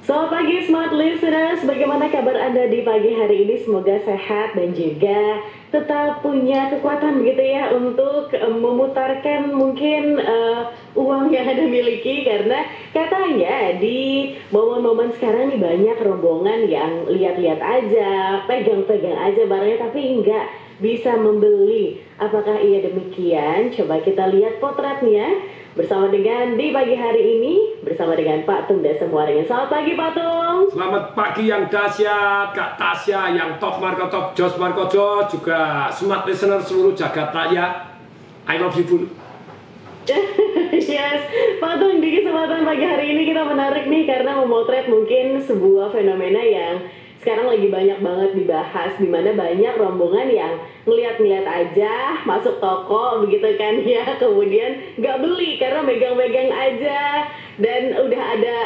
Selamat pagi Smart Listeners, bagaimana kabar Anda di pagi hari ini? Semoga sehat dan juga tetap punya kekuatan begitu ya untuk memutarkan mungkin uang yang Anda miliki. Karena katanya di momen-momen sekarang nih banyak rombongan yang lihat-lihat aja, pegang-pegang aja barangnya tapi enggak bisa membeli. Apakah iya demikian? Coba kita lihat potretnya bersama dengan di pagi hari ini bersama dengan Pak Tung Dasamuaringin. Selamat pagi Pak Tung. Selamat pagi yang dahsyat, Kak Tasya, yang top Marco Top, Jos Marco Jo, juga smart listener seluruh jagat raya. I love you full. Yes, Pak Tung, di kesempatan pagi hari ini kita menarik nih karena memotret mungkin sebuah fenomena yang sekarang lagi banyak banget dibahas, dimana banyak rombongan yang ngeliat-ngeliat aja masuk toko begitu kan ya, kemudian nggak beli karena megang-megang aja dan udah ada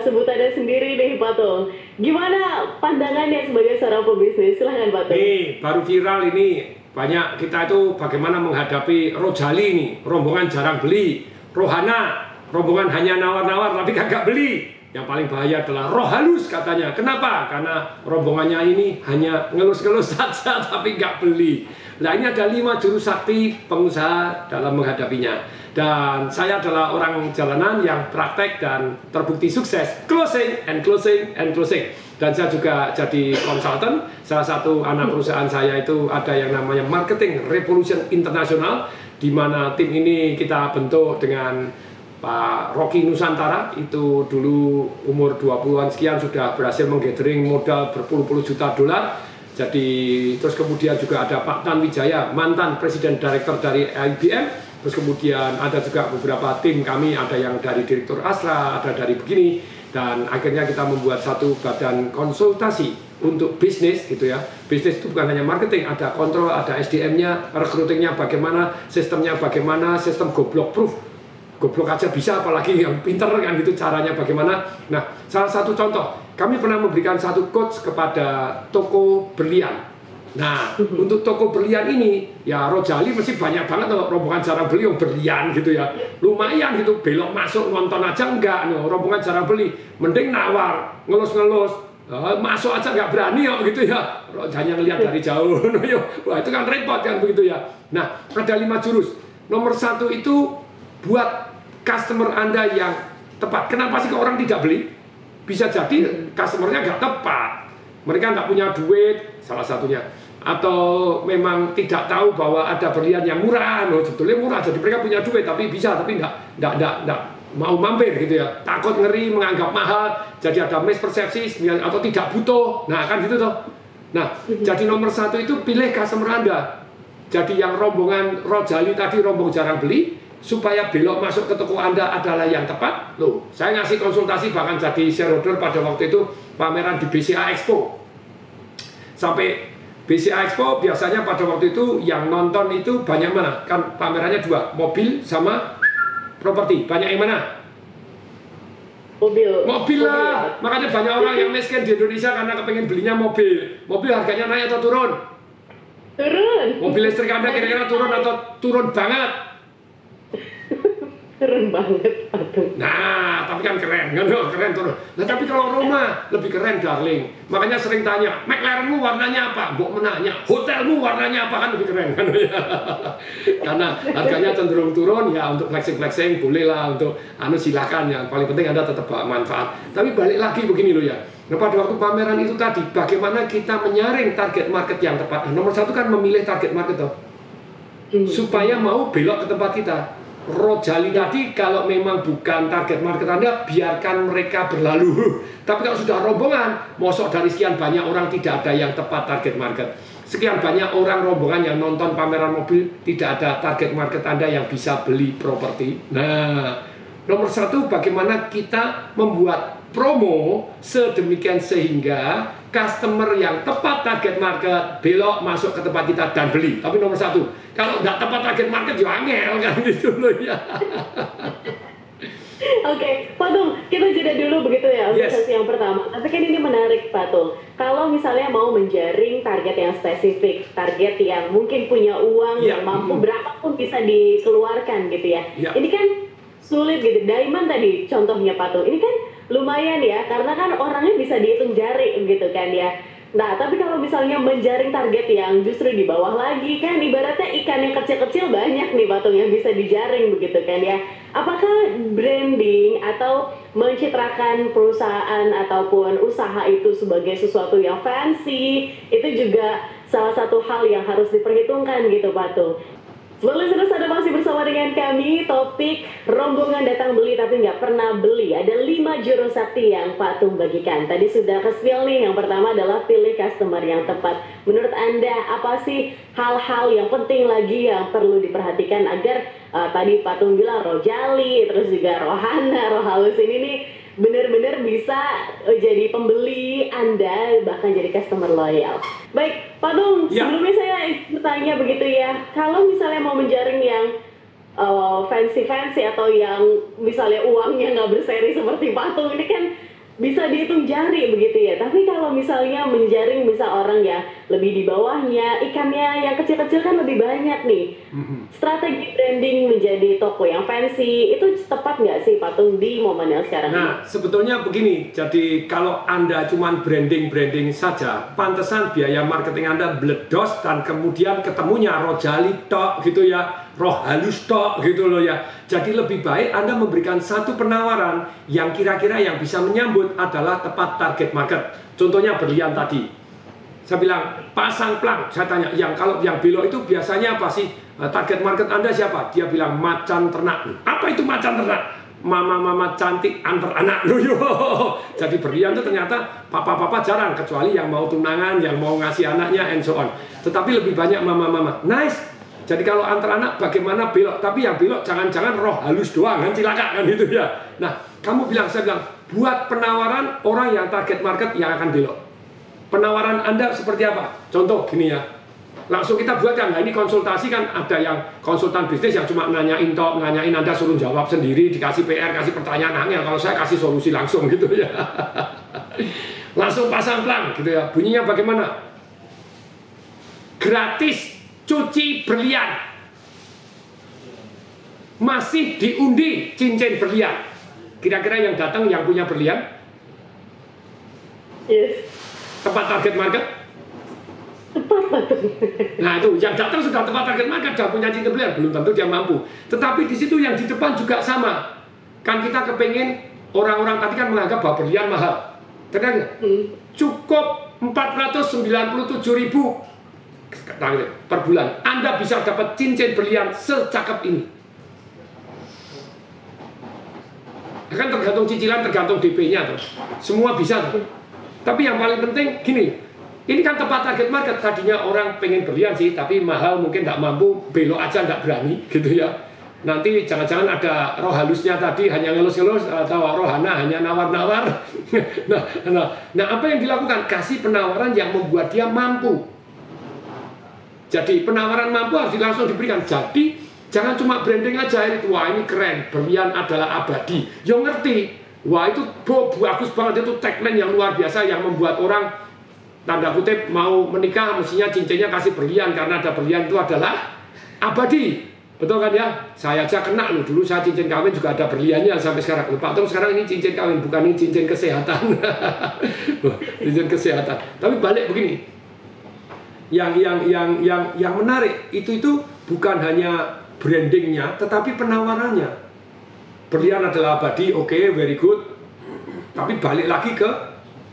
sebutannya sendiri nih Pak Tung. Gimana pandangannya sebagai seorang pebisnis? Silahkan Pak Tung. Nih, baru viral ini. Banyak kita itu bagaimana menghadapi Rojali nih, rombongan jarang beli. Rohana, rombongan hanya nawar-nawar tapi kagak beli. Yang paling bahaya adalah roh halus katanya. Kenapa? Karena rombongannya ini hanya ngelus-ngelus saja tapi nggak beli. Nah, ini ada 5 juru sakti pengusaha dalam menghadapinya. Dan saya adalah orang jalanan yang praktek dan terbukti sukses. Closing and closing and closing. Dan saya juga jadi konsultan. Salah satu anak perusahaan saya itu ada yang namanya Marketing Revolution International, di mana tim ini kita bentuk dengan Pak Rocky Nusantara. Itu dulu umur 20-an sekian sudah berhasil menggathering modal berpuluh-puluh juta dolar. Jadi terus kemudian juga ada Pak Tan Wijaya, mantan presiden direktur dari IBM. Terus kemudian ada juga beberapa tim kami, ada yang dari Direktur Astra, ada dari begini. Dan akhirnya kita membuat satu badan konsultasi untuk bisnis gitu ya. Bisnis itu bukan hanya marketing, ada kontrol, ada SDM-nya, recruiting-nya bagaimana, sistemnya bagaimana, sistem goblok proof. Goblok aja bisa, apalagi yang pinter kan gitu caranya bagaimana. Nah, salah satu contoh, kami pernah memberikan satu coach kepada toko berlian. Nah, untuk toko berlian ini, ya Rojali mesti banyak banget loh, rombongan jarang beli yang berlian gitu ya. Lumayan gitu, belok masuk nonton aja enggak, no, rombongan jarang beli. Mending nawar, ngelus-ngelus, masuk aja nggak berani kok gitu ya. Hanya ngelihat dari jauh, wah itu kan repot kan begitu ya. Nah, ada 5 jurus. Nomor 1 itu buat customer Anda yang tepat. Kenapa sih orang tidak beli? Bisa jadi customernya nggak tepat. Mereka nggak punya duit, salah satunya. Atau memang tidak tahu bahwa ada berlian yang murah, loh sebetulnya murah, jadi mereka punya duit tapi bisa, tapi nggak mau mampir gitu ya, takut ngeri, menganggap mahal, jadi ada mispersepsi atau tidak butuh, nah kan gitu toh. Nah, jadi nomor 1 itu pilih customer Anda. Jadi yang rombongan Rojali tadi rombong jarang beli, supaya belok masuk ke toko Anda adalah yang tepat. Loh, saya ngasih konsultasi bahkan jadi shareholder pada waktu itu pameran di BCA Expo. Sampai BCA Expo biasanya pada waktu itu yang nonton itu banyak mana? Kan pamerannya 2, mobil sama properti. Banyak yang mana? Mobil lah. Makanya banyak orang yang miskin di Indonesia karena kepengen belinya mobil. Mobil harganya naik atau turun? Turun. Mobil listrik Anda kira-kira turun atau turun banget? Keren banget Pak Tung. Nah, tapi kan keren, kan keren turun. Nah, tapi kalau Roma lebih keren, darling. Makanya sering tanya, McLarenmu warnanya apa? Mbok menanya, hotelmu warnanya apa? Kan lebih keren kan ya. Karena harganya cenderung turun ya, untuk flexing-flexing boleh lah, untuk silakan, yang paling penting Anda tetap bawa manfaat. Tapi balik lagi begini loh ya. Nah, pada waktu pameran itu tadi, bagaimana kita menyaring target market yang tepat. Nah, nomor 1 kan memilih target market toh. Supaya mau belok ke tempat kita. Rojali tadi kalau memang bukan target market Anda, biarkan mereka berlalu. Tapi kalau sudah rombongan, mosok dari sekian banyak orang tidak ada yang tepat target market. Sekian banyak orang rombongan yang nonton pameran mobil, tidak ada target market Anda yang bisa beli properti. Nah, nomor 1 bagaimana kita membuat promo sedemikian sehingga customer yang tepat target market belok masuk ke tempat kita dan beli. Tapi nomor 1, kalau nggak tepat target market ya angel kan gitu loh ya. Oke, Pak Tung, kita jeda dulu begitu ya untuk sesi yang pertama. Tapi kan ini menarik Pak Tung. Kalau misalnya mau menjaring target yang spesifik, target yang mungkin punya uang yang mampu berapapun bisa dikeluarkan gitu ya. Ini kan sulit gitu. Diamond tadi contohnya Pak Tung. Ini kan lumayan ya, karena kan orangnya bisa dihitung jari gitu kan ya. Nah, tapi kalau misalnya menjaring target yang justru di bawah lagi, kan ibaratnya ikan yang kecil-kecil banyak nih Patung yang bisa dijaring begitu kan ya. Apakah branding atau mencitrakan perusahaan ataupun usaha itu sebagai sesuatu yang fancy, itu juga salah satu hal yang harus diperhitungkan gitu Patung? Listeners, Anda masih bersama dengan kami, topik rombongan datang beli tapi nggak pernah beli. Ada 5 jurus sakti yang Patung bagikan. Tadi sudah ke-spill nih, yang pertama adalah pilih customer yang tepat. Menurut Anda, apa sih hal-hal yang penting lagi yang perlu diperhatikan agar tadi Patung bilang Rojali, terus juga Rohana, Rohalus ini nih benar-benar bisa jadi pembeli Anda, bahkan jadi customer loyal. Baik, Patung, sebelumnya saya bertanya begitu ya, kalau misalnya mau menjaring yang fancy-fancy atau yang misalnya uangnya nggak berseri seperti Patung, ini kan bisa dihitung jari begitu ya. Tapi kalau misalnya menjaring misal orang yang lebih di bawahnya, ikannya yang kecil-kecil kan lebih banyak nih. Strategi branding menjadi toko yang fancy itu tepat nggak sih Patung di momen yang sekarang? Nah, sebetulnya begini. Jadi kalau Anda cuma branding saja, pantesan biaya marketing Anda bledos dan kemudian ketemunya Rojali tok gitu ya, Rohalus tok gitu loh ya. Jadi lebih baik Anda memberikan satu penawaran yang kira-kira yang bisa menyambut adalah tepat target market. Contohnya berlian tadi. Saya bilang pasang plang. Saya tanya, kalau yang belok itu biasanya apa sih? Target market Anda siapa? Dia bilang macan ternak. Apa itu macan ternak? Mama-mama cantik antar anak. Jadi berlian itu ternyata papa-papa jarang, kecuali yang mau tunangan, yang mau ngasih anaknya, and so on. Tetapi lebih banyak mama-mama. Nice. Jadi kalau antar anak bagaimana belok, tapi yang belok jangan-jangan roh halus doang kan, cilaka kan itu ya. Nah, saya bilang buat penawaran orang yang target market yang akan belok. Penawaran Anda seperti apa? Contoh gini ya. Langsung kita buatkan. Nah, ini konsultasi kan ada yang konsultan bisnis yang cuma nanyain Anda suruh jawab sendiri, dikasih PR, kasih pertanyaan angel. Kalau saya kasih solusi langsung gitu ya. Langsung pasang plang gitu ya. Bunyinya bagaimana? Gratis cuci berlian, masih diundi cincin berlian. Kira-kira yang datang yang punya berlian? Yes. Tepat target market? Tepat banget. Nah itu yang datang sudah tepat target market, sudah punya cincin berlian, belum tentu dia mampu. Tetapi di situ yang di depan juga sama. Kan kita kepengen orang-orang tadi kan menganggap bahwa berlian mahal. Ternyata cukup 497.000 per bulan, Anda bisa dapat cincin berlian secakep ini. Kan tergantung cicilan, tergantung DP-nya tuh. Semua bisa tuh. Tapi yang paling penting gini, ini kan tepat target market. Tadinya orang pengen berlian sih, tapi mahal, mungkin nggak mampu, belok aja nggak berani gitu ya. Nanti jangan-jangan ada roh halusnya tadi hanya ngelus-ngelus, atau rohana hanya nawar-nawar. nah apa yang dilakukan? Kasih penawaran yang membuat dia mampu. Jadi penawaran mampu harus langsung diberikan. Jadi jangan cuma branding aja ini, wah ini keren, berlian adalah abadi. Yang ngerti, wah itu bagus banget, itu tagline yang luar biasa yang membuat orang tanda kutip mau menikah mestinya cincinnya kasih berlian karena ada berlian itu adalah abadi. Betul kan ya? Saya aja kena loh, dulu saya cincin kawin juga ada berliannya sampai sekarang. Pak Tom sekarang ini cincin kawin, bukan ini cincin kesehatan. Cincin kesehatan. Tapi balik begini. Yang menarik itu bukan hanya brandingnya, tetapi penawarannya. Berlian adalah abadi, oke, very good. Tapi balik lagi ke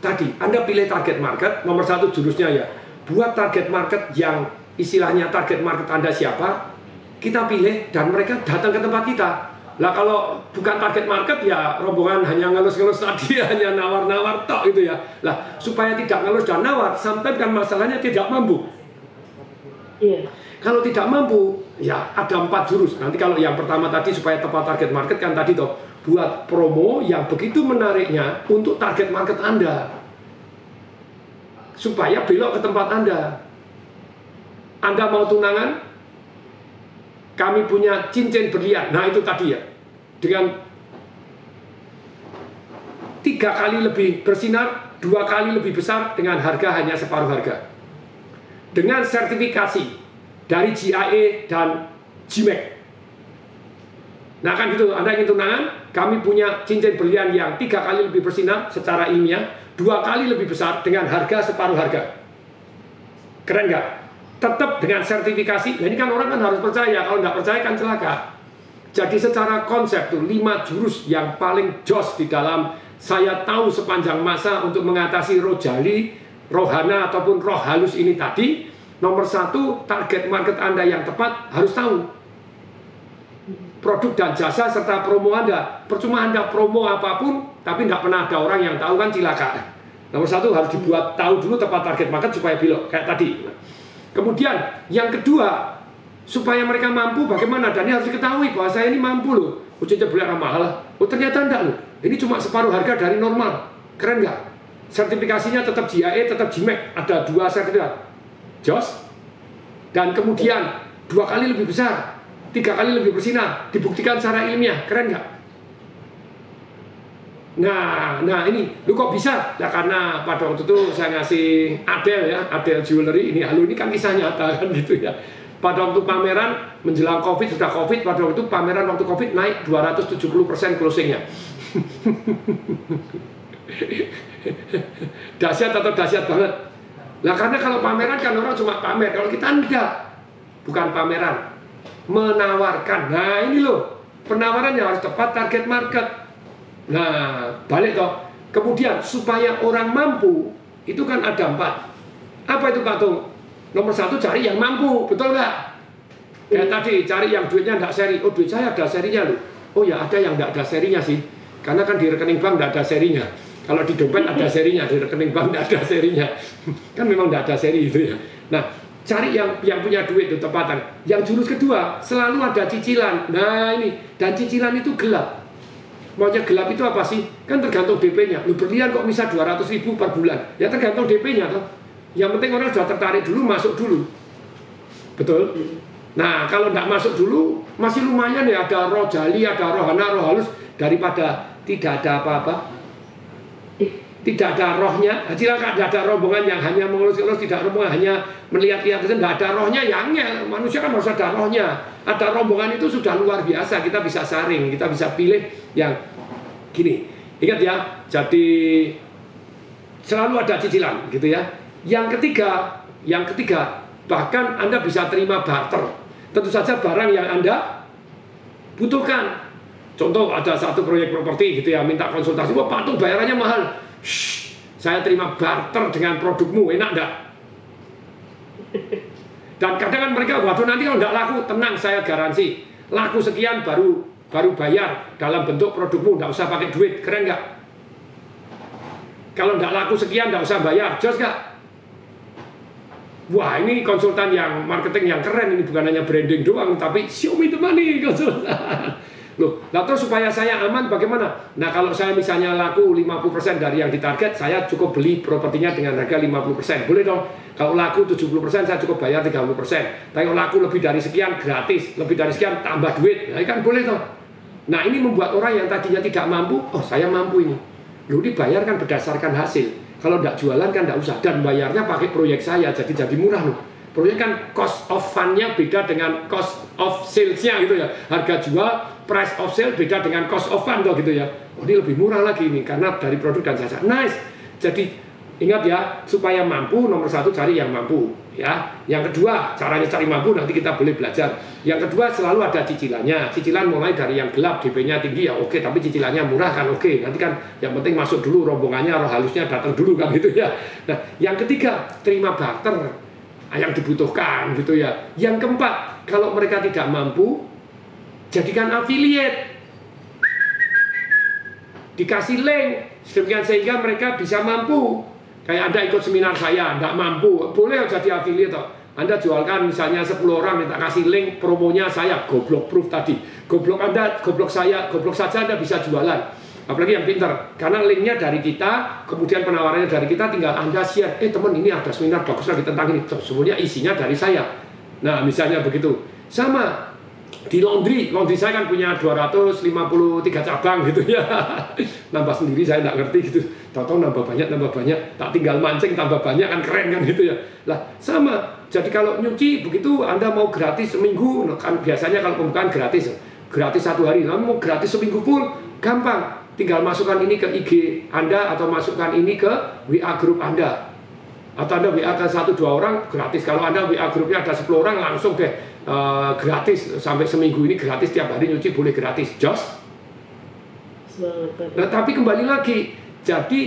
tadi, Anda pilih target market, nomor satu jurusnya ya. Buat target market yang istilahnya target market Anda siapa, kita pilih dan mereka datang ke tempat kita. Lah kalau bukan target market ya rombongan hanya ngelus-ngelus tadi, hanya nawar-nawar tok gitu ya. Lah supaya tidak ngelus dan nawar, sampai kan masalahnya tidak mampu. Iya. Kalau tidak mampu, ya ada 4 jurus. Nanti kalau yang pertama tadi supaya tepat target market kan tadi toh, buat promo yang begitu menariknya untuk target market Anda. Supaya belok ke tempat Anda. Anda mau tunangan? Kami punya cincin berlian. Nah itu tadi ya. Dengan 3 kali lebih bersinar, 2 kali lebih besar dengan harga hanya separuh harga. Dengan sertifikasi dari GIA dan GMAC. Nah kan gitu, Anda ingin tunangan, kami punya cincin berlian yang 3 kali lebih bersinar secara ilmiah, 2 kali lebih besar dengan harga separuh harga. Keren nggak? Tetap dengan sertifikasi. Nah ini kan orang kan harus percaya, kalau nggak percaya kan celaka. Jadi secara konsep tuh 5 jurus yang paling jos di dalam saya tahu sepanjang masa untuk mengatasi roh jali, rohana ataupun roh halus ini tadi. Nomor 1, target market Anda yang tepat harus tahu produk dan jasa serta promo Anda. Percuma Anda promo apapun, tapi nggak pernah ada orang yang tahu kan cilaka. Nomor 1 harus dibuat tahu dulu tepat target market supaya belok kayak tadi. Kemudian yang kedua, supaya mereka mampu bagaimana, dan ini harus diketahui bahwa saya ini mampu loh. Cincin berlian mahal, oh ternyata enggak loh. Ini cuma separuh harga dari normal. Keren nggak? Sertifikasinya tetap GAE, tetap GMAC, ada 2 sertifikat. Jos. Dan kemudian 2 kali lebih besar, 3 kali lebih bersinar, dibuktikan secara ilmiah. Keren nggak? Nah ini, lu kok bisa? Ya karena pada waktu itu saya ngasih Adele ya, Adele Jewelry ini, ini kan kisah nyata kan gitu ya. Pada waktu pameran menjelang Covid, sudah Covid, pada waktu itu pameran waktu Covid naik 270% closingnya. Dahsyat atau dahsyat banget. Nah karena kalau pameran kan orang cuma pamer, kalau kita enggak, bukan pameran, menawarkan. Nah ini loh, penawarannya harus tepat target market. Nah balik toh, kemudian supaya orang mampu, itu kan ada 4. Apa itu Pak Tung? Nomor 1 cari yang mampu, betul nggak? Kayak tadi, cari yang duitnya nggak seri. Oh duit saya ada serinya loh. Oh ya ada yang nggak ada serinya sih, karena kan di rekening bank nggak ada serinya. Kalau di dompet ada serinya, di rekening bank nggak ada serinya. Kan memang nggak ada seri itu ya. Nah, cari yang punya duit itu tepatan. Yang jurus kedua, selalu ada cicilan. Nah ini, dan cicilan itu gelap. Maunya gelap itu apa sih? Kan tergantung DP-nya. Lu berlian kok bisa 200.000 per bulan? Ya tergantung DP-nya toh. Yang penting orang sudah tertarik dulu, masuk dulu. Betul? Nah, kalau nggak masuk dulu, masih lumayan ya, ada roh jali, ada rohana, roh halus, daripada tidak ada apa-apa. Tidak ada rohnya, silakan ada rombongan yang hanya mengelus-elus, tidak rombongan hanya melihat-lihat saja, tidak ada rohnya, yang manusia kan harus ada rohnya. Ada rombongan itu sudah luar biasa, kita bisa saring, kita bisa pilih yang gini. Ingat ya, jadi selalu ada cicilan, gitu ya. Yang ketiga, bahkan Anda bisa terima barter. Tentu saja barang yang Anda butuhkan. Contoh ada satu proyek properti gitu ya, minta konsultasi, wah Pak Tung bayarannya mahal. Shh, saya terima barter dengan produkmu, enak enggak? Dan kadang kan mereka, waduh nanti kalau enggak laku, tenang saya garansi. Laku sekian baru bayar dalam bentuk produkmu, enggak usah pakai duit, keren enggak? Kalau enggak laku sekian, enggak usah bayar, jos enggak? Wah ini konsultan yang marketing yang keren, ini bukan hanya branding doang, tapi show me the money konsultan. Loh, nah terus supaya saya aman bagaimana? Nah kalau saya misalnya laku 50% dari yang ditarget, saya cukup beli propertinya dengan harga 50%. Boleh dong? Kalau laku 70% saya cukup bayar 30%. Tapi kalau laku lebih dari sekian gratis, lebih dari sekian tambah duit. Nah kan boleh dong? Nah ini membuat orang yang tadinya tidak mampu, oh saya mampu ini. Loh dibayar kan berdasarkan hasil. Kalau tidak jualan kan tidak usah. Dan bayarnya pakai proyek saya, jadi murah loh. Proyek kan cost of fund-nya beda dengan cost of sales-nya gitu ya. Harga jual, price of sale beda dengan cost of fund gitu ya. Oh ini lebih murah lagi ini karena dari produk dan jasa. Nice. Jadi ingat ya, supaya mampu nomor 1 cari yang mampu ya. Yang kedua caranya cari mampu nanti kita boleh belajar. Yang kedua selalu ada cicilannya. Cicilan mulai dari yang gelap, DP-nya tinggi ya oke, tapi cicilannya murah kan oke. Nanti kan yang penting masuk dulu rombongannya, roh halusnya datang dulu kan gitu ya. Nah yang ketiga terima barter yang dibutuhkan gitu ya. Yang keempat, kalau mereka tidak mampu, jadikan affiliate, dikasih link, sehingga mereka bisa mampu. Kayak Anda ikut seminar saya, tidak mampu, boleh jadi affiliate toh. Anda jualkan misalnya 10 orang, minta kasih link promonya saya, goblok proof tadi. Goblok Anda, goblok saya, goblok saja Anda bisa jualan. Apalagi yang pintar, karena linknya dari kita, kemudian penawarannya dari kita, tinggal Anda share, teman ini ada seminar bagus lagi tentang ini, semuanya isinya dari saya. Nah misalnya begitu. Sama di laundry saya kan punya 253 cabang gitu ya. Nambah sendiri saya nggak ngerti gitu, tahu-tahu nambah banyak, tak tinggal mancing tambah banyak kan keren kan gitu ya. Lah sama, jadi kalau nyuci begitu Anda mau gratis seminggu, kan biasanya kalau pembukaan gratis. gratis 1 hari. Lalu mau gratis seminggu full, gampang. Tinggal masukkan ini ke IG Anda atau masukkan ini ke WA grup Anda. Atau Anda WA ke 1-2 orang gratis. Kalau Anda WA grupnya ada 10 orang langsung deh gratis sampai seminggu ini gratis, tiap hari nyuci boleh gratis. Jos. Nah, tapi kembali lagi, jadi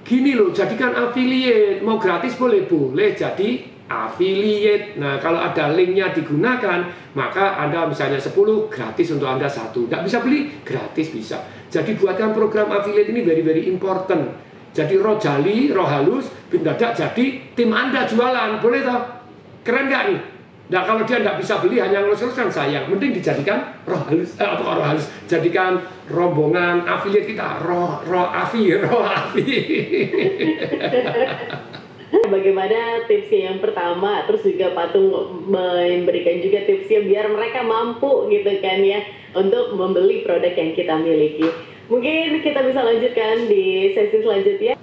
gini loh, jadikan affiliate. Mau gratis boleh jadi affiliate. Nah, kalau ada linknya digunakan, maka Anda misalnya 10 gratis untuk Anda 1. Nggak bisa beli, gratis bisa. Jadi buatkan program affiliate ini very important. Jadi roh jali, roh halus, mendadak jadi tim Anda jualan, boleh toh? Keren nggak nih? Nah, kalau dia nggak bisa beli hanya ngelus-ngelus kan sayang. Mending dijadikan roh halus, roh halus. Jadikan rombongan affiliate kita, roh afi. Bagaimana tipsnya yang pertama, terus juga Patung memberikan juga tipsnya biar mereka mampu gitu kan ya untuk membeli produk yang kita miliki. Mungkin kita bisa lanjutkan di sesi selanjutnya.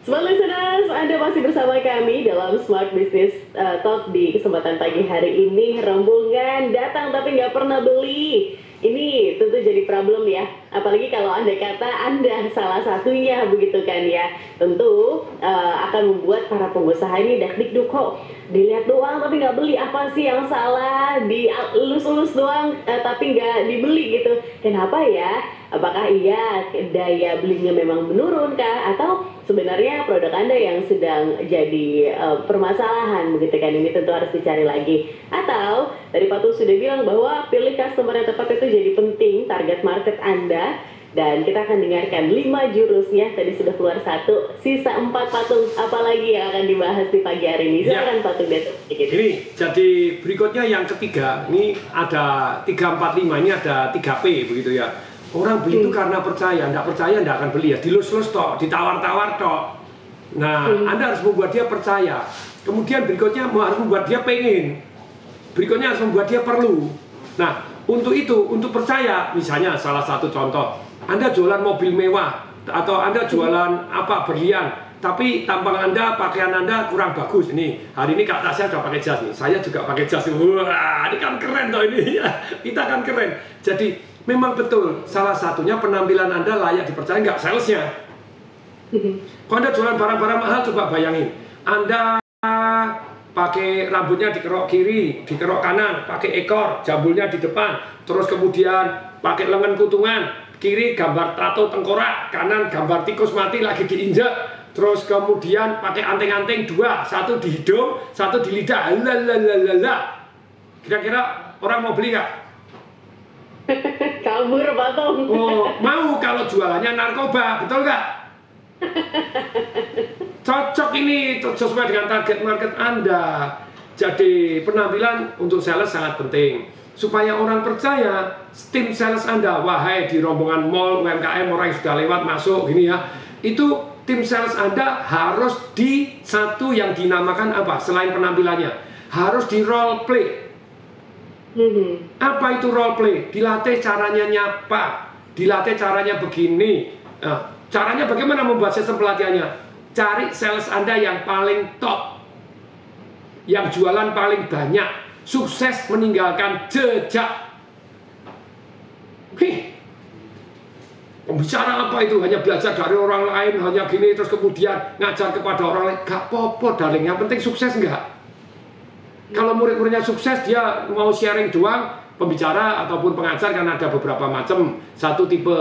Smart Listeners, Anda masih bersama kami dalam Smart Business Talk di kesempatan pagi hari ini. Rombongan datang tapi nggak pernah beli. Ini tentu jadi problem ya, apalagi kalau Anda kata Anda salah satunya begitu kan ya. Tentu akan membuat para pengusaha ini dak-dikduk kok. Dilihat doang tapi nggak beli, apa sih yang salah? Dilus-lus doang tapi nggak dibeli gitu. Kenapa ya? Apakah iya daya belinya memang menurun kah? Atau sebenarnya produk Anda yang sedang jadi permasalahan begitu kan? Ini tentu harus dicari lagi. Atau tadi Patung sudah bilang bahwa pilih customer yang tepat itu jadi penting, target market Anda. Dan kita akan dengarkan 5 jurusnya. Tadi sudah keluar 1, sisa 4 Patung. Apalagi yang akan dibahas di pagi hari ini? Silakan Patung deh. Ini jadi berikutnya yang ketiga. Ini ada 3, 4, 5. Ini ada 3P begitu ya. Orang beli itu karena percaya, nggak percaya nggak akan beli ya. Dilus-lus tok, ditawar-tawar tok. Nah, Anda harus membuat dia percaya. Kemudian berikutnya harus membuat dia pengen. Berikutnya harus membuat dia perlu. Nah, untuk itu, untuk percaya, misalnya salah satu contoh, Anda jualan mobil mewah atau Anda jualan apa berlian, tapi tampang Anda, pakaian Anda kurang bagus. Ini hari ini Kak Tasya udah pakai jas nih, saya juga pakai jas. Wah, ini kan keren toh ini. Kita kan keren. Jadi memang betul, salah satunya penampilan Anda layak dipercaya nggak salesnya. Kalau Anda jualan barang-barang mahal, coba bayangin. Anda pakai rambutnya dikerok kiri, dikerok kanan, pakai ekor, jambulnya di depan, terus kemudian pakai lengan kutungan, kiri gambar tato tengkorak, kanan gambar tikus mati lagi diinjak, terus kemudian pakai anting-anting 2, 1 di hidung, 1 di lidah. Kira-kira orang mau beli nggak? Kabur Patung. Oh, mau kalau jualannya narkoba, betul nggak? Cocok ini sesuai dengan target market Anda. Jadi penampilan untuk sales sangat penting. Supaya orang percaya, tim sales Anda, wahai di rombongan mall, UMKM, orang yang sudah lewat masuk gini ya, itu tim sales Anda harus di satu yang dinamakan apa? Selain penampilannya, harus di role play. Apa itu role play? Dilatih caranya nyapa, dilatih caranya begini. Nah, caranya bagaimana membuat sistem pelatihannya? Cari sales Anda yang paling top, yang jualan paling banyak, sukses meninggalkan jejak. Pembicara apa itu? Hanya belajar dari orang lain, hanya gini, terus kemudian ngajar kepada orang lain. Gak apa-apa darling, yang penting sukses enggak? Kalau murid-muridnya sukses, dia mau sharing doang, pembicara ataupun pengajar kan ada beberapa macam. Satu tipe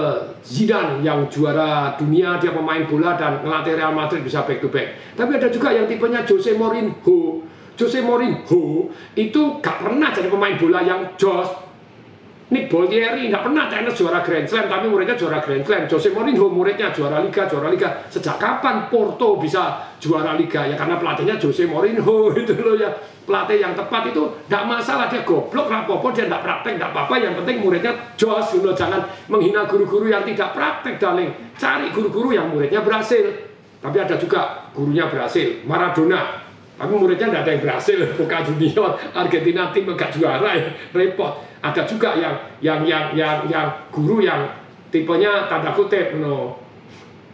Zidane yang juara dunia, dia pemain bola dan ngelatih Real Madrid bisa back to back. Tapi ada juga yang tipenya Jose Mourinho. Jose Mourinho itu gak pernah jadi pemain bola yang jos. Nick Boltieri nggak pernah tenis juara Grand Slam, tapi muridnya juara Grand Slam. Jose Mourinho muridnya juara Liga. Sejak kapan Porto bisa juara Liga? Ya karena pelatihnya Jose Mourinho itu loh ya. Pelatih yang tepat itu nggak masalah, dia goblok rapopo, dia nggak praktek nggak apa-apa. Yang penting muridnya jos, you know. Jangan menghina guru-guru yang tidak praktek, darling. Cari guru-guru yang muridnya berhasil. Tapi ada juga gurunya berhasil, Maradona. Tapi muridnya tidak ada yang berhasil, Boca Junior, Argentina tim nggak juara ya, repot. Ada juga yang guru yang tipenya tanda kutip, no,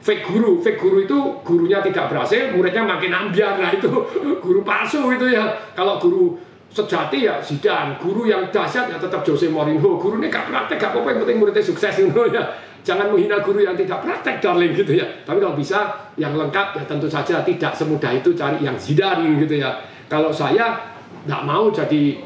fake guru itu gurunya tidak berhasil, muridnya makin ambiar. Nah itu guru palsu itu ya. Kalau guru sejati ya Zidane, guru yang dahsyat ya tetap Jose Mourinho. Gurunya gak praktek, gak apa-apa, yang penting muridnya sukses gitu ya. Jangan menghina guru yang tidak praktek, darling gitu ya. Tapi kalau bisa yang lengkap ya tentu saja tidak semudah itu cari yang Zidane gitu ya. Kalau saya nggak mau jadi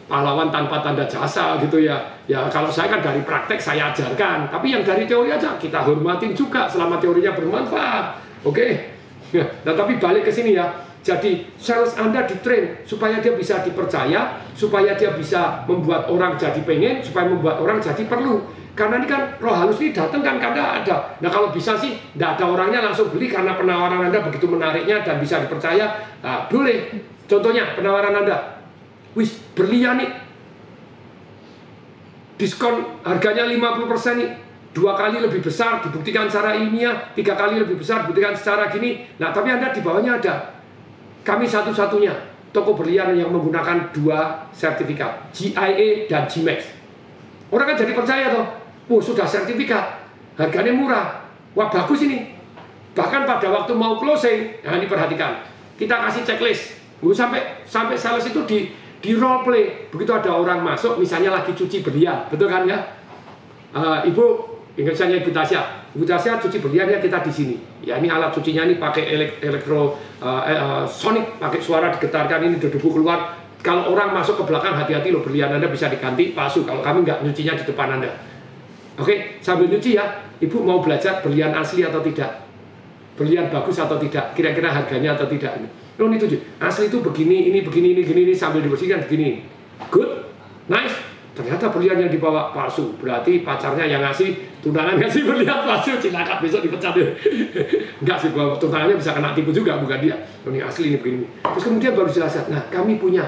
pahlawan tanpa tanda jasa gitu ya. Ya kalau saya kan dari praktek saya ajarkan, tapi yang dari teori aja kita hormatin juga selama teorinya bermanfaat. Oke. Nah tapi balik ke sini ya. Jadi sales Anda ditrain supaya dia bisa dipercaya, supaya dia bisa membuat orang jadi pengen, supaya membuat orang jadi perlu. Karena ini kan roh halus ini datang kan karena ada. Nah kalau bisa sih tidak ada orangnya langsung beli karena penawaran Anda begitu menariknya dan bisa dipercaya. Nah, boleh. Contohnya penawaran Anda, wis berlian nih, diskon harganya 50% nih, 2 kali lebih besar dibuktikan secara ilmiah, 3 kali lebih besar dibuktikan secara gini. Nah tapi Anda di bawahnya ada. Kami satu-satunya toko berlian yang menggunakan 2 sertifikat, GIA dan GMAX. Orang kan jadi percaya toh, oh sudah sertifikat, harganya murah, wah bagus ini. Bahkan pada waktu mau closing, nah ini perhatikan, kita kasih checklist, sampai sales itu di role play. Begitu ada orang masuk, misalnya lagi cuci berlian, betul kan ya? Ibu, ingat saya Ibu Tasya cuci berliannya kita di sini. Ya ini alat cucinya ini pakai sonic, pakai suara digetarkan ini debu keluar. Kalau orang masuk ke belakang hati-hati loh, berlian Anda bisa diganti palsu kalau kami nggak nyucinya di depan Anda. Oke, sambil nyuci ya, Ibu mau belajar berlian asli atau tidak? Berlian bagus atau tidak? Kira-kira harganya atau tidak? Oh ini tuh asli itu begini, ini begini, ini sambil dibersihkan begini. Good, nice. Ternyata berlian yang dibawa palsu, berarti pacarnya yang ngasih, tunangan ngasih berlian palsu, cilaka besok dipecat ya. Enggak sih, bahwa tunangannya bisa kena tipu juga, bukan dia. Ini asli, ini begini. Terus kemudian baru jelaskan, nah kami punya,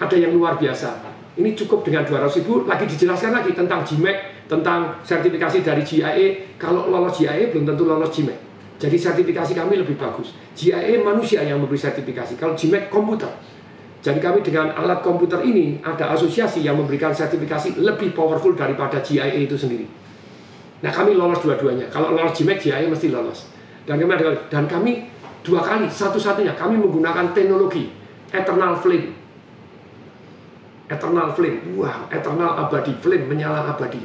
ada yang luar biasa. Ini cukup dengan 200.000, lagi dijelaskan lagi tentang GMAX, tentang sertifikasi dari GIA. Kalau lolos GIA belum tentu lolos GMAX. Jadi sertifikasi kami lebih bagus. GIA manusia yang memberi sertifikasi, kalau GMAX komputer. Jadi kami dengan alat komputer ini ada asosiasi yang memberikan sertifikasi lebih powerful daripada GIA itu sendiri. Nah kami lolos dua-duanya. Kalau lolos GMAX, GIA mesti lolos. Dan kami 2 kali, satu-satunya kami menggunakan teknologi Eternal Flame. Eternal Flame, wow, Eternal abadi, flame menyala abadi.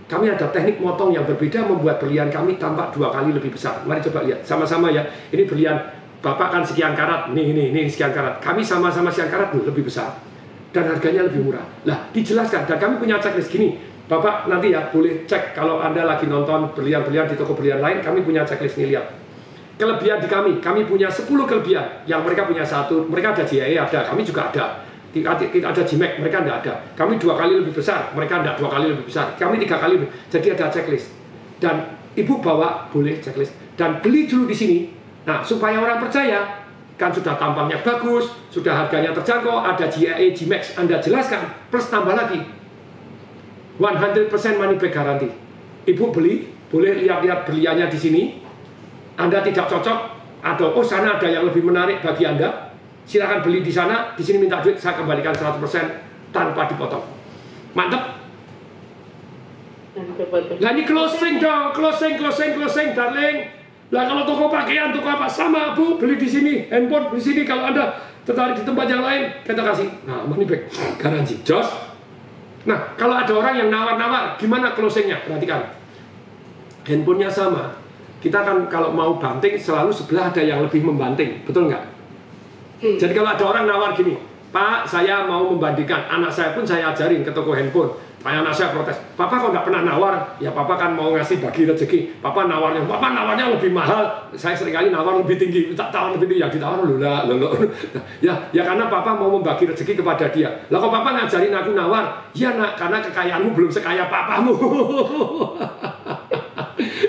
Kami ada teknik motong yang berbeda membuat berlian kami tampak 2 kali lebih besar. Mari coba lihat sama-sama ya. Ini berlian Bapak kan sekian karat, nih sekian karat. Kami sama-sama sekian karat lebih besar dan harganya lebih murah. Lah dijelaskan dan kami punya checklist gini. Bapak nanti ya boleh cek kalau Anda lagi nonton berlian-berlian di toko berlian lain, kami punya checklist nih, lihat. Kelebihan di kami punya 10 kelebihan. Yang mereka punya 1, mereka ada GIA ada, kami juga ada. Kita ada GMAX, mereka tidak ada. Kami 2 kali lebih besar, mereka tidak 2 kali lebih besar. Kami 3 kali lebih. Jadi ada checklist. Dan Ibu bawa boleh checklist dan beli dulu di sini. Nah, supaya orang percaya, kan sudah tampangnya bagus, sudah harganya terjangkau, ada GIA, GMAX, Anda jelaskan, plus tambah lagi 100% money back guarantee. Ibu beli, boleh lihat-lihat berliannya di sini. Anda tidak cocok, atau oh sana ada yang lebih menarik bagi Anda, silakan beli di sana, di sini minta duit, saya kembalikan 100% tanpa dipotong. Mantap? Nah ini closing dong, closing, darling. Lah kalau toko pakaian, toko apa sama Bu, beli di sini, handphone beli di sini. Kalau Anda tertarik di tempat yang lain, kita kasih. Nah, money back garansi, jos. Nah, kalau ada orang yang nawar-nawar, gimana closingnya? Perhatikan, handphonenya sama. Kita kan kalau mau banting selalu sebelah ada yang lebih membanting, betul nggak? Jadi kalau ada orang nawar gini, Pak, saya mau membandingkan. Anak saya pun saya ajarin ke toko handphone. Anak saya protes, Papa kok nggak pernah nawar? Ya Papa kan mau ngasih bagi rezeki. Papa nawarnya lebih mahal. Saya seringkali nawar lebih tinggi, tak tawar lebih tinggi. Yang ditawar loh. Ya karena Papa mau membagi rezeki kepada dia. Lah kok Papa ngajarin aku nawar? Ya nak, karena kekayaanmu belum sekaya papamu.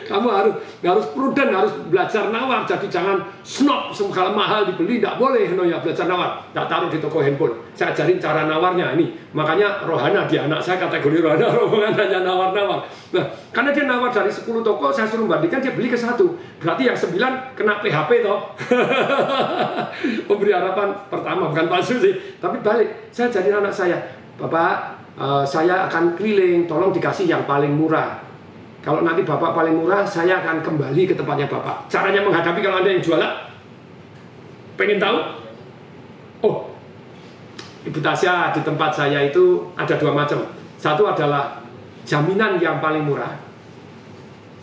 Kamu harus prudent, harus belajar nawar. Jadi jangan snob, segala mahal dibeli, tidak boleh ya belajar nawar. Tidak taruh di toko handphone. Saya ajarin cara nawarnya ini. Makanya rohana di anak saya kategori rohana, rombongan hanya nawar-nawar. Nah, karena dia nawar dari 10 toko, saya suruh bandingkan, dia beli ke 1. Berarti yang 9 kena PHP toh. Memberi harapan pertama, bukan palsu sih. Tapi balik, saya ajarin anak saya, Bapak, saya akan keliling, tolong dikasih yang paling murah. Kalau nanti Bapak paling murah, saya akan kembali ke tempatnya Bapak. Caranya menghadapi kalau Anda yang jualan, pengen tahu? Oh, Ibu Tasya, di tempat saya itu ada dua macam. Satu adalah jaminan yang paling murah.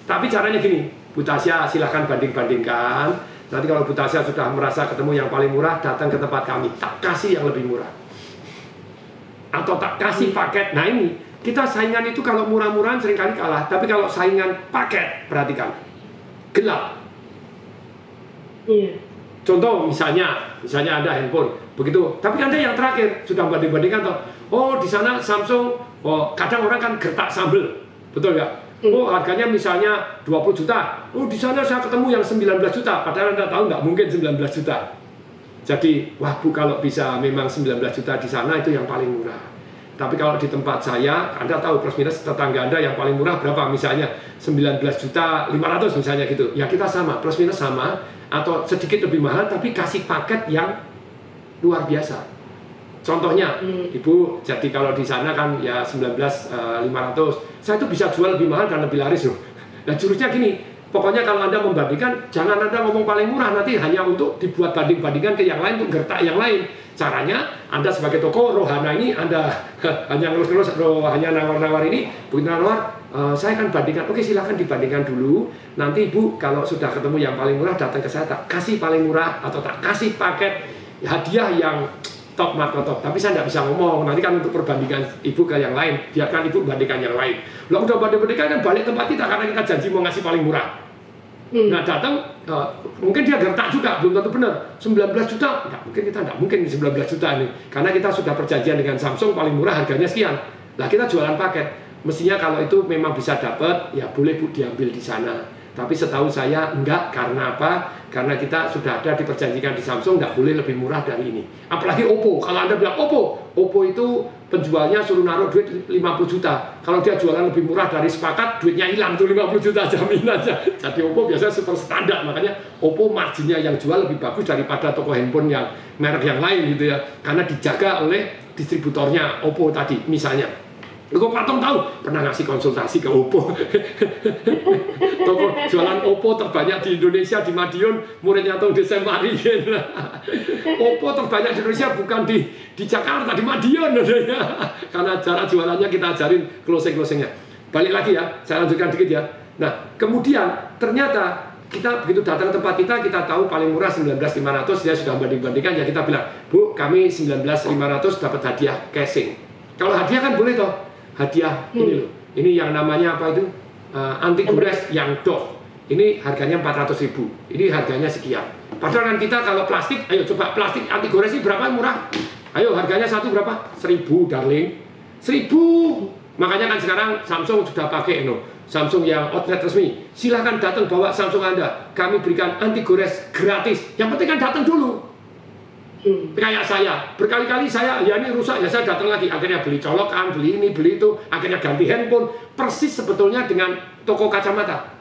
Tapi caranya gini, Bu Tasya silahkan banding-bandingkan. Nanti kalau Bu Tasya sudah merasa ketemu yang paling murah, datang ke tempat kami, tak kasih yang lebih murah. Atau tak kasih paket. Nah ini, kita saingan itu kalau murah-murahan seringkali kalah. Tapi kalau saingan paket, perhatikan, gelap. Iya. Contoh misalnya ada handphone begitu, tapi Anda yang terakhir sudah banding-bandingkan toh. Oh di sana Samsung, oh kadang orang kan gertak sambel, betul nggak? Oh harganya misalnya 20 juta. Oh di sana saya ketemu yang 19 juta, padahal Anda tahu nggak mungkin 19 juta. Jadi wah Bu, kalau bisa memang 19 juta di sana itu yang paling murah. Tapi kalau di tempat saya, Anda tahu plus minus tetangga Anda yang paling murah berapa? Misalnya 19 juta 500 misalnya gitu. Ya kita sama, plus minus sama, atau sedikit lebih mahal tapi kasih paket yang luar biasa. Contohnya, Ibu, jadi kalau di sana kan ya 19.500, saya itu bisa jual lebih mahal dan lebih laris loh. Nah jurusnya gini, pokoknya kalau Anda membandingkan, jangan Anda ngomong paling murah, nanti hanya untuk dibuat banding-bandingkan ke yang lain, untuk gertak yang lain. Caranya, Anda sebagai toko Rohana ini, Anda hanya ngelus-ngelus, hanya nawar-nawar ini, begitu nawar, saya akan bandingkan. Oke, silahkan dibandingkan dulu. Nanti Ibu, kalau sudah ketemu yang paling murah, datang ke saya, tak kasih paling murah, atau tak kasih paket hadiah yang top market top. Tapi saya tidak bisa ngomong, nanti kan untuk perbandingan Ibu ke yang lain, biarkan Ibu bandingkan yang lain. Lalu udah banding-bandingkan kan balik tempat kita, karena kita janji mau ngasih paling murah. Nah datang, mungkin dia gertak juga, belum tentu benar. 19 juta, nggak mungkin 19 juta ini. Karena kita sudah perjanjian dengan Samsung, paling murah harganya sekian. Nah kita jualan paket. Mestinya kalau itu memang bisa dapat, ya boleh Bu diambil di sana. Tapi setahu saya enggak, karena apa? Karena kita sudah ada diperjanjikan di Samsung, nggak boleh lebih murah dari ini. Apalagi Oppo, kalau Anda bilang Oppo itu penjualnya suruh naruh duit 50 juta. Kalau dia jualan lebih murah dari sepakat, duitnya hilang tuh 50 juta jamin aja. Jadi Oppo biasanya super standar, makanya Oppo marginnya yang jual lebih bagus daripada toko handphone yang merek yang lain gitu ya. Karena dijaga oleh distributornya Oppo tadi misalnya. Kok Pak Tong tahu? Pernah ngasih konsultasi ke Oppo. Toko jualan Oppo terbanyak di Indonesia, di Madiun, muridnya Tong Desa Mari. Oppo terbanyak di Indonesia bukan di Jakarta, di Madiun. Karena cara jualannya kita ajarin closing-closingnya. Balik lagi ya, saya lanjutkan dikit ya. Nah, kemudian ternyata kita begitu datang ke tempat kita tahu paling murah 19.500, dia sudah banding-bandingkan, ya kita bilang, Bu, kami 19.500 dapat hadiah casing. Kalau hadiah kan boleh toh. Hadiah ini loh, ini yang namanya apa itu, anti gores yang doff, ini harganya 400.000, ini harganya sekian. Padahal kan kita kalau plastik, ayo coba plastik anti gores ini berapa murah? Ayo harganya satu berapa? 1.000 darling, 1.000. Makanya kan sekarang Samsung sudah pakai Samsung yang outlet resmi. Silahkan datang bawa Samsung Anda, kami berikan anti gores gratis. Yang penting kan datang dulu. Kayak saya, berkali-kali saya, ya ini rusak, ya saya datang lagi, akhirnya beli colokan, beli ini, beli itu, akhirnya ganti handphone. Persis sebetulnya dengan toko kacamata.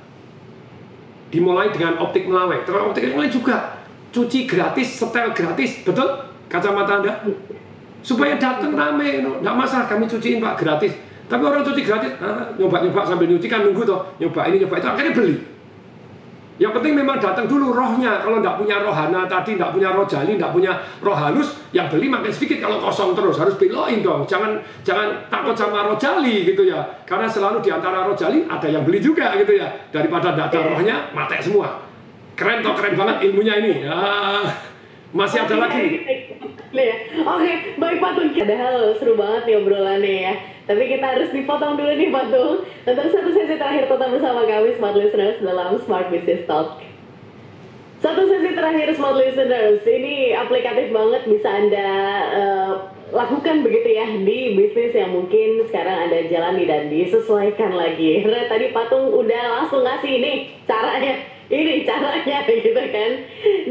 Dimulai dengan Optik Melawai, terus Optik Melawai juga cuci gratis, setel gratis, betul? Kacamata Anda? Supaya datang rame, nggak masalah, kami cuciin Pak, gratis. Tapi orang cuci gratis, nyoba-nyoba sambil nyuci kan nunggu toh, nyoba ini, nyoba itu, akhirnya beli. Yang penting memang datang dulu rohnya. Kalau nggak punya rohana tadi, nggak punya roh jali, nggak punya roh halus, yang beli makin sedikit. Kalau kosong terus harus beloin dong. Jangan takut sama roh jali gitu ya. Karena selalu di antara roh jali ada yang beli juga gitu ya. Daripada nggak ada rohnya, mati semua. Keren toh, keren banget ilmunya ini. Ya, masih ada lagi. Oke, baik Pak Tung. Padahal seru banget nih obrolannya ya. Tapi kita harus dipotong dulu nih Pak Tung. Untuk satu sesi terakhir tetap bersama kami Smart Listeners dalam Smart Business Talk. Satu sesi terakhir Smart Listeners, ini aplikatif banget, bisa Anda lakukan begitu ya di bisnis yang mungkin sekarang Anda jalani dan disesuaikan lagi. Karena tadi Pak Tung udah langsung ngasih ini caranya gitu kan.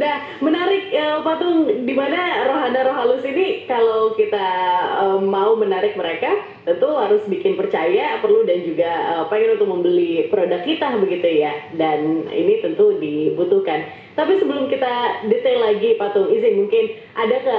Nah, menarik Pak Tung, di mana rohana roh halus ini kalau kita mau menarik mereka tentu harus bikin percaya, perlu, dan juga pengen untuk membeli produk kita begitu ya. Dan ini tentu dibutuhkan. Tapi sebelum kita detail lagi Pak Tung, izin mungkin ada ke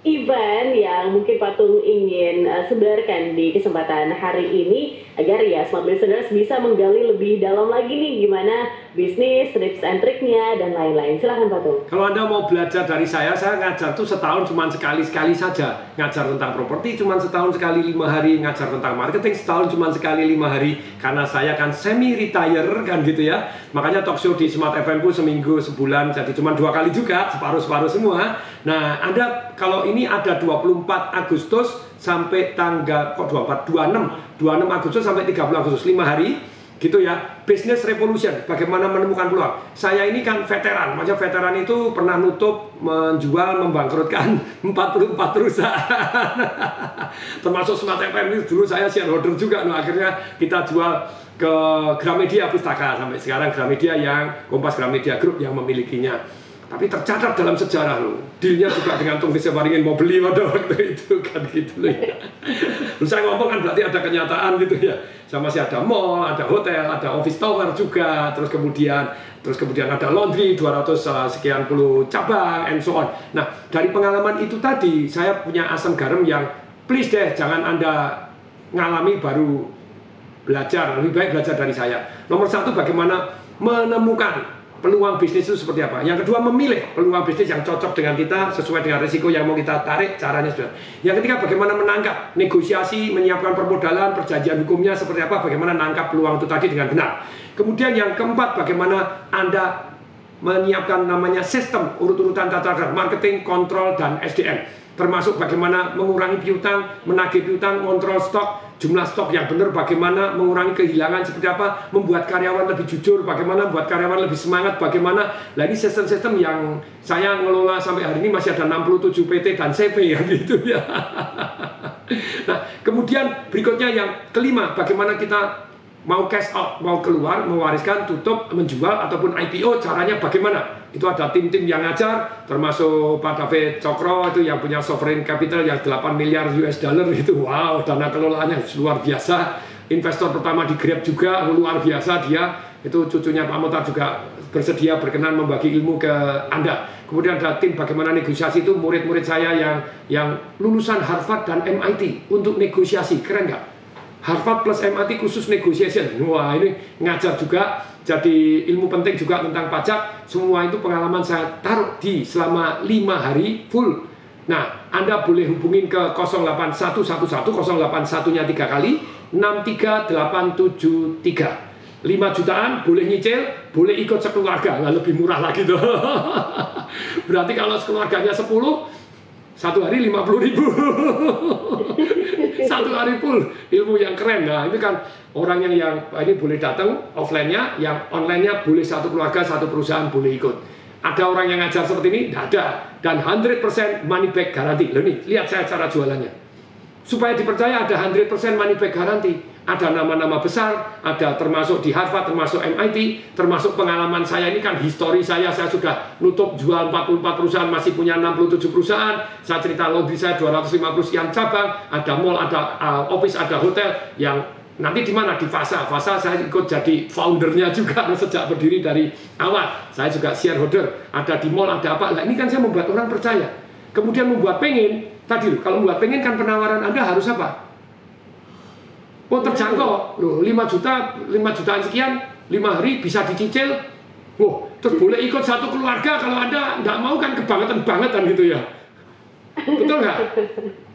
event yang mungkin Pak Tung ingin sebarkan di kesempatan hari ini agar ya Smart Listeners bisa menggali lebih dalam lagi nih gimana bisnis, tips and triknya, dan lain-lain. Silahkan Pak Tung. Kalau Anda mau belajar dari saya ngajar tuh setahun cuma sekali-sekali saja. Ngajar tentang properti cuma setahun sekali 5 hari, ngajar tentang marketing setahun cuma sekali 5 hari. Karena saya kan semi-retire kan gitu ya. Makanya talk show di Smart FM ku seminggu, sebulan, jadi cuma 2 kali juga, separuh-separuh semua. Nah, Anda kalau ini ada 24 Agustus sampai tanggal 26 Agustus sampai 30 Agustus, 5 hari gitu ya. Business Revolution, bagaimana menemukan peluang. Saya ini kan veteran, macam veteran itu pernah nutup, menjual, membangkrutkan 44 perusahaan. Termasuk Smart FM itu dulu saya shareholder juga. Nah, akhirnya kita jual ke Gramedia Pustaka, sampai sekarang Gramedia yang Kompas Gramedia Group yang memilikinya. Tapi tercatat dalam sejarah loh. Dealnya juga dengan Tung Waringin mau beli pada waktu itu kan gitu loh ya. Terus saya ngomong kan berarti ada kenyataan gitu ya. Saya masih ada mall, ada hotel, ada office tower juga. Terus kemudian ada laundry 200 sekian puluh cabang and so on. Nah, dari pengalaman itu tadi saya punya asam garam yang please deh jangan Anda ngalami baru belajar, lebih baik belajar dari saya. Nomor 1, bagaimana menemukan peluang bisnis itu seperti apa. Yang kedua, memilih peluang bisnis yang cocok dengan kita, sesuai dengan risiko yang mau kita tarik, caranya sudah. Yang ketiga, bagaimana menangkap, negosiasi, menyiapkan permodalan, perjanjian hukumnya seperti apa, bagaimana menangkap peluang itu tadi dengan benar. Kemudian yang keempat, bagaimana Anda menyiapkan namanya sistem, urut-urutan tata cara, marketing, kontrol, dan SDM. Termasuk bagaimana mengurangi piutang, menagih piutang, kontrol stok, jumlah stok yang benar, bagaimana mengurangi kehilangan, seperti apa, membuat karyawan lebih jujur, bagaimana membuat karyawan lebih semangat, bagaimana. Nah, ini sistem-sistem yang saya ngelola sampai hari ini masih ada 67 PT dan CP ya gitu ya. Nah, kemudian berikutnya yang kelima, bagaimana kita mau cash out, mau keluar, mewariskan, tutup, menjual, ataupun IPO, caranya bagaimana? Itu ada tim-tim yang ngajar, termasuk Pak David Cokro itu yang punya sovereign capital yang 8 miliar US dollar itu. Wow, dana kelolaannya luar biasa. Investor pertama di Grab juga luar biasa dia. Itu cucunya Pak Motar juga bersedia berkenan membagi ilmu ke Anda. Kemudian ada tim bagaimana negosiasi, itu murid-murid saya yang lulusan Harvard dan MIT untuk negosiasi. Keren nggak? Harvard plus MIT khusus negotiation. Wah, ini ngajar juga, jadi ilmu penting juga tentang pajak. Semua itu pengalaman saya taruh di selama 5 hari full. Nah, Anda boleh hubungin ke 08111 081-nya 3 kali 63873. 5 jutaan, boleh nyicil, boleh ikut sekeluarga. Nah, lebih murah lagi tuh. Berarti kalau sekeluarganya 10, 1 hari 50.000. 1 hari full ilmu yang keren. Nah, ini kan orang yang ini boleh datang offline-nya, yang online-nya boleh 1 keluarga, 1 perusahaan boleh ikut. Ada orang yang ngajar seperti ini? Tidak ada. Dan 100% money back garanti. Loh nih, lihat saya cara jualannya. Supaya dipercaya ada 100% money back garanti. Ada nama-nama besar, ada termasuk di Harvard, termasuk MIT, termasuk pengalaman saya ini kan histori saya sudah nutup jual 44 perusahaan, masih punya 67 perusahaan. Saya cerita laundry saya 250 sekian cabang, ada mall, ada office, ada hotel yang nanti di mana? Di Fasa. Fasa saya ikut jadi foundernya juga sejak berdiri dari awal. Saya juga shareholder, ada di mall, ada apa. Nah, ini kan saya membuat orang percaya. Kemudian membuat pengen, tadi loh, kalau membuat pengen kan penawaran Anda harus apa? Oh, terjangkau, loh 5 jutaan sekian, 5 hari bisa dicicil. Wah, terus boleh ikut 1 keluarga kalau Anda nggak mau kan kebangetan-bangetan gitu ya. Betul nggak?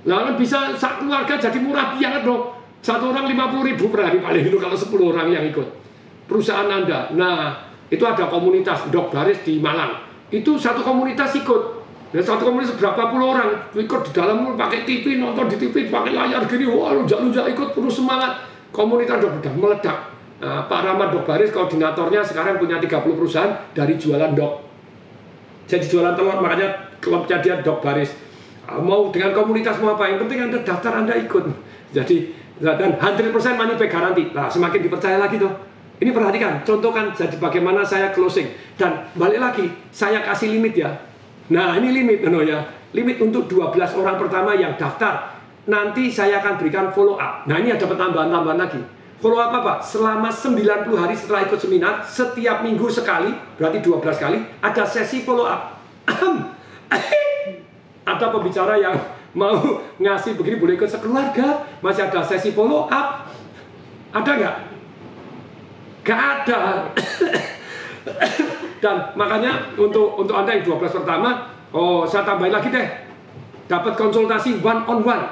Lalu bisa 1 keluarga jadi murah banget loh. 1 orang 50.000 per hari paling itu kalau 10 orang yang ikut. Perusahaan Anda. Nah, itu ada komunitas Dok Baris di Malang. Itu 1 komunitas ikut. Dan 1 komunitas berapa puluh orang ikut di dalam, pakai TV, nonton di TV, pakai layar gini, wah lunjak-lunjak ikut, penuh semangat. Komunitas udah meledak. Nah, Pak Rahmat Dok Baris koordinatornya sekarang punya 30 perusahaan dari jualan dok. Jadi jualan telur, makanya klubnya dia Dok Baris. Mau dengan komunitas mau apa, yang penting Anda daftar, Anda ikut. Jadi dan 100% money back garanti. Nah, semakin dipercaya lagi tuh. Ini perhatikan, contohkan jadi bagaimana saya closing. Dan balik lagi, saya kasih limit ya. Nah, ini limit, ya. Limit untuk 12 orang pertama yang daftar. Nanti saya akan berikan follow up. Nah, ini ada tambahan-tambahan lagi. Follow up apa? Selama 90 hari setelah ikut seminar, setiap minggu sekali, berarti 12 kali, ada sesi follow up. Ada pembicara yang mau ngasih begini, boleh ikut sekeluarga, masih ada sesi follow up. Ada nggak? Nggak ada. Dan makanya untuk Anda yang 12 pertama, saya tambahin lagi deh, dapat konsultasi one on one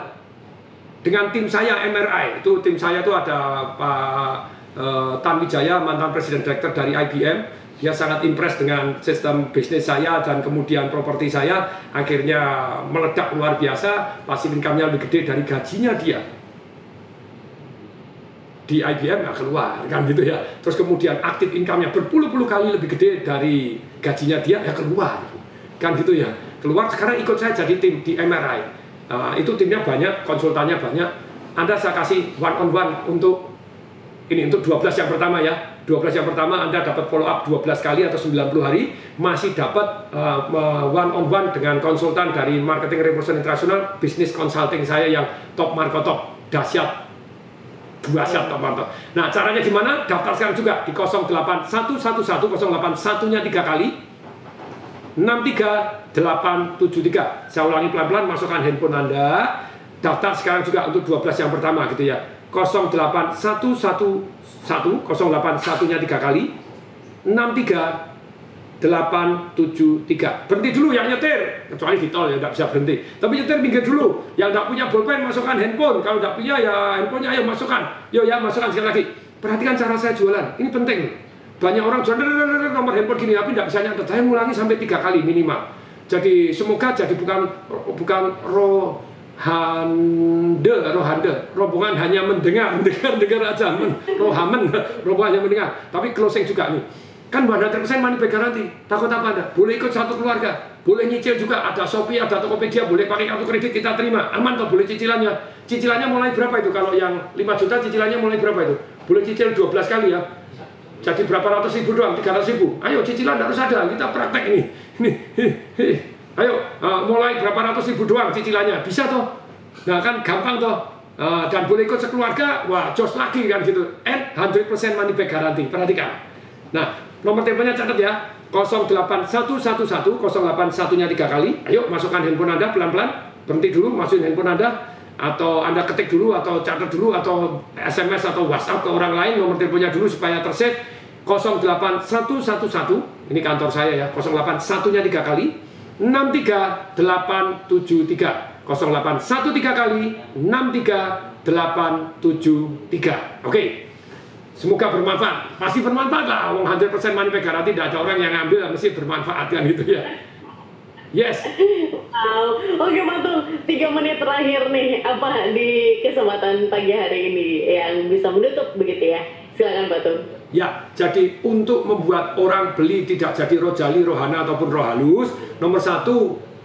dengan tim saya MRI. Itu tim saya itu ada Pak Tan Wijaya, mantan presiden direktur dari IBM. Dia sangat impress dengan sistem bisnis saya dan kemudian properti saya. Akhirnya meledak luar biasa, passive income-nya lebih gede dari gajinya dia. Di IBM nggak keluar, kan gitu ya. Terus kemudian active income-nya berpuluh-puluh kali lebih gede dari gajinya dia, ya keluar. Kan gitu ya. Keluar, sekarang ikut saya jadi tim di MRI. Itu timnya banyak, konsultannya banyak. Anda saya kasih one on one untuk ini, untuk 12 yang pertama ya. 12 yang pertama Anda dapat follow up 12 kali atau 90 hari, masih dapat one on one dengan konsultan dari Marketing Revolution International, bisnis consulting saya yang top marko top, dahsyat, dahsyat top marko. Nah, caranya gimana? Daftar sekarang juga di 0811108 nya 3 kali 63873. Saya ulangi pelan-pelan, masukkan handphone Anda, daftar sekarang juga untuk 12 yang pertama gitu ya. 0811108 nya 3 kali 63873. Berhenti dulu yang nyetir, kecuali di tol ya nggak bisa berhenti, tapi nyetir minggir dulu. Yang nggak punya bolpen masukkan handphone, kalau nggak punya ya handphonenya ayo masukkan. Yo ya, masukkan sekali lagi. Perhatikan cara saya jualan, ini penting. Banyak orang jualan nomor handphone gini tapi nggak bisa nyatet. Saya ngulangi sampai 3 kali minimal. Jadi semoga jadi bukan rombongan hanya mendengar aja, rombongan hanya mendengar, tapi closing juga nih. Kan 100% money back guarantee. Takut apa Anda? Boleh ikut satu keluarga, boleh nyicil juga, ada Shopee, ada Tokopedia, boleh pakai kartu kredit kita terima, aman toh, boleh cicilannya. Cicilannya mulai berapa itu? Kalau yang 5 juta cicilannya mulai berapa itu? Boleh cicil 12 kali ya. Jadi berapa ratus ribu doang, 300 ribu. Ayo cicilan harus ada, kita praktek ini. Ayo, mulai berapa ratus ribu doang cicilannya, bisa toh? Nah kan gampang toh. Dan boleh ikut sekeluarga, wah jos lagi kan gitu. And 100% money back guarantee, perhatikan. Nah, nomor teleponnya catat ya, 0811108 nya 3 kali. Ayo masukkan handphone Anda pelan-pelan, berhenti dulu, masukin handphone Anda, atau Anda ketik dulu, atau catat dulu, atau SMS atau WhatsApp ke orang lain nomor teleponnya dulu supaya tersave. 08111, ini kantor saya ya, 081 nya 3 kali 63873. 081 3 kali 63873. Oke. Semoga bermanfaat. Pasti bermanfaat lah. 100% money back guarantee, tidak ada orang yang ngambil, mesti bermanfaat kan gitu ya. Yes. Wow. Oke Matung, 3 menit terakhir nih, apa di kesempatan pagi hari ini yang bisa menutup begitu ya? Silakan Matung. Ya, jadi untuk membuat orang beli tidak jadi rojali, rohana ataupun roh halus, nomor 1,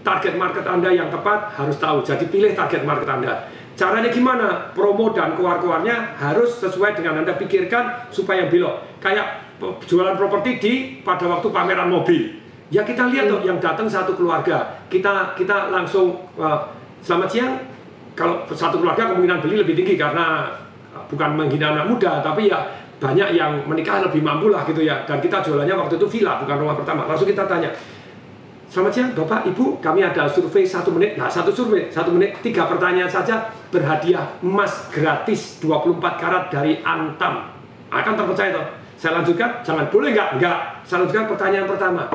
target market Anda yang tepat harus tahu. Jadi pilih target market Anda. Caranya gimana? Promo dan keluar-keluarnya harus sesuai dengan Anda pikirkan supaya belok. Kayak jualan properti pada waktu pameran mobil. Ya kita lihat tuh yang datang satu keluarga. Kita langsung selamat siang. Kalau satu keluarga kemungkinan beli lebih tinggi karena bukan menghina anak muda, tapi ya banyak yang menikah lebih mampu lah gitu ya. Dan kita jualannya waktu itu villa, bukan rumah pertama. Langsung kita tanya, selamat siang Bapak, Ibu, kami ada survei 1 menit. Nah, satu survei 1 menit, 3 pertanyaan saja, berhadiah emas gratis 24 karat dari Antam. Akan terpercaya toh? Saya lanjutkan, jangan, boleh nggak? Nggak. Saya lanjutkan pertanyaan pertama.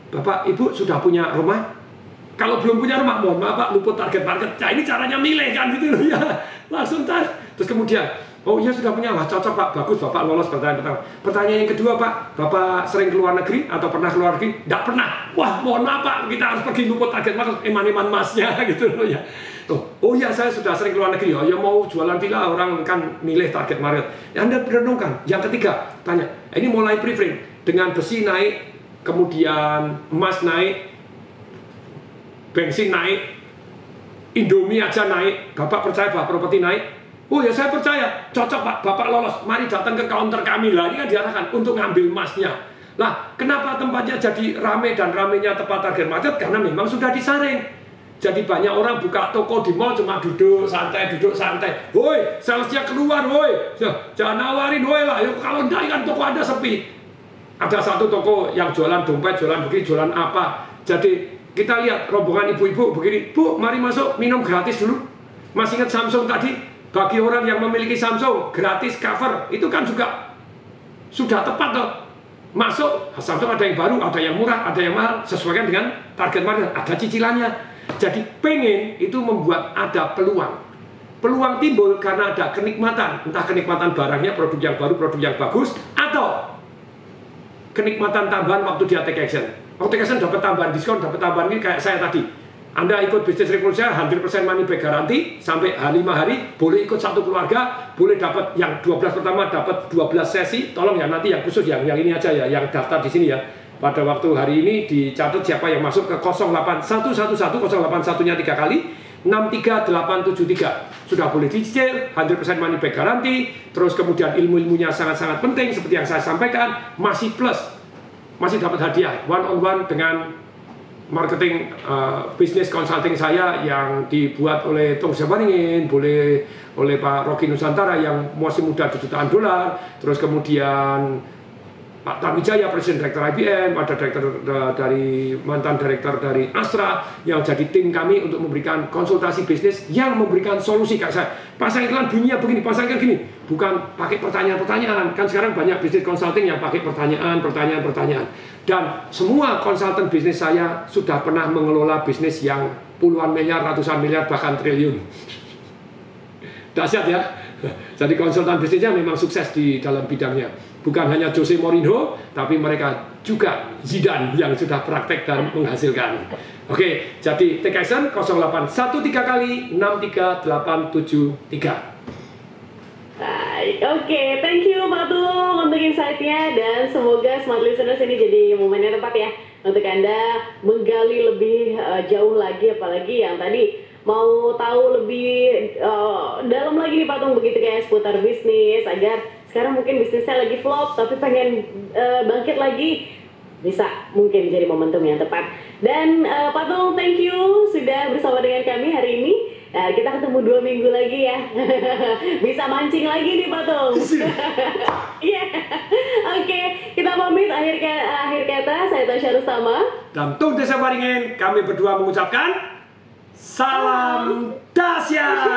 Bapak, Ibu sudah punya rumah? Kalau belum punya rumah, mohon maaf Pak, luput target market. Nah, ini caranya milih kan gitu loh ya. Langsung terus kemudian, oh iya sudah punya, wah cocok Pak, bagus Bapak lolos pertanyaan pertama. Pertanyaan yang kedua Pak, Bapak sering keluar negeri atau pernah keluar negeri? Tidak pernah. Wah mohon maaf Pak, kita harus pergi luput target market, eman-eman masnya gitu loh ya. Oh iya saya sudah sering keluar negeri, oh ya mau jualan villa, orang kan milih target market. Ya, Anda renungkan. Yang ketiga, tanya, ini mulai preframe dengan besi naik, kemudian emas naik, bensin naik, Indomie aja naik, Bapak percaya bahwa properti naik? Oh ya saya percaya, cocok Pak, Bapak lolos, mari datang ke counter kami lah. Ini kan diarahkan untuk ngambil emasnya. Lah, kenapa tempatnya jadi rame dan ramenya tepat target market? Karena memang sudah disaring. Jadi banyak orang buka toko di mall cuma duduk santai. Woi, salesnya keluar, woi, jangan nawarin, woi lah. Yuk, kalau enggak kan toko Anda sepi. Ada satu toko yang jualan dompet, jualan begini, jualan apa. Jadi kita lihat rombongan ibu-ibu begini, Bu, mari masuk minum gratis dulu. Masih ingat Samsung tadi? Bagi orang yang memiliki Samsung, gratis cover, itu kan juga sudah tepat toh. masuk Samsung ada yang baru, ada yang murah, ada yang mahal, sesuaikan dengan target market, ada cicilannya. Jadi pengen itu membuat ada peluang. Peluang timbul karena ada kenikmatan, entah kenikmatan barangnya, produk yang baru, produk yang bagus, atau kenikmatan tambahan waktu dia take action. Waktu take action dapat tambahan diskon, dapat tambahan ini kayak saya tadi. Anda ikut bisnis revolusi 100% money back garanti sampai 5 hari, boleh ikut satu keluarga, boleh dapat yang 12 pertama dapat 12 sesi. Tolong ya nanti yang khusus yang ini aja ya, yang daftar di sini ya. Pada waktu hari ini dicatat siapa yang masuk ke 08111 081-nya 3 kali 63873 sudah boleh dicicil, 100% money back garanti. Terus kemudian ilmu-ilmunya sangat-sangat penting seperti yang saya sampaikan, masih plus, masih dapat hadiah one on one dengan marketing bisnis consulting saya yang dibuat oleh Tung Sebaringin, boleh oleh Pak Rocky Nusantara yang masih muda jutaan dolar. Terus kemudian Pak Tarwijaya, Presiden Direktur IBM, ada direktur dari mantan direktur dari Astra yang jadi tim kami untuk memberikan konsultasi bisnis yang memberikan solusi kayak saya. Pasang iklan bunyinya begini, pasang iklan gini, bukan pakai pertanyaan-pertanyaan. Kan sekarang banyak bisnis consulting yang pakai pertanyaan. Dan semua konsultan bisnis saya sudah pernah mengelola bisnis yang puluhan miliar, ratusan miliar, bahkan triliun. Dahsyat ya. Jadi konsultan bisnisnya memang sukses di dalam bidangnya. Bukan hanya Jose Mourinho, tapi mereka juga Zidane yang sudah praktek dan menghasilkan. Oke, jadi take action 0813 kali 63873. Baik, oke, thank you Pak Tung untuk insight-nya, dan semoga smart listeners ini jadi momen yang tepat ya untuk Anda menggali lebih jauh lagi, apalagi yang tadi mau tahu lebih dalam lagi nih Pak Tung begitu kayak seputar bisnis, agar sekarang mungkin bisnisnya lagi flop tapi pengen bangkit lagi, bisa mungkin jadi momentum yang tepat. Dan Pak Tung, thank you sudah bersama dengan kami hari ini. Nah, kita ketemu 2 minggu lagi ya. Bisa mancing lagi nih Pak Tung. Iya. Oke, kita pamit. Akhir kata saya Tasya Rustama dan Tung Desa Waringin, kami berdua mengucapkan salam dahsyat.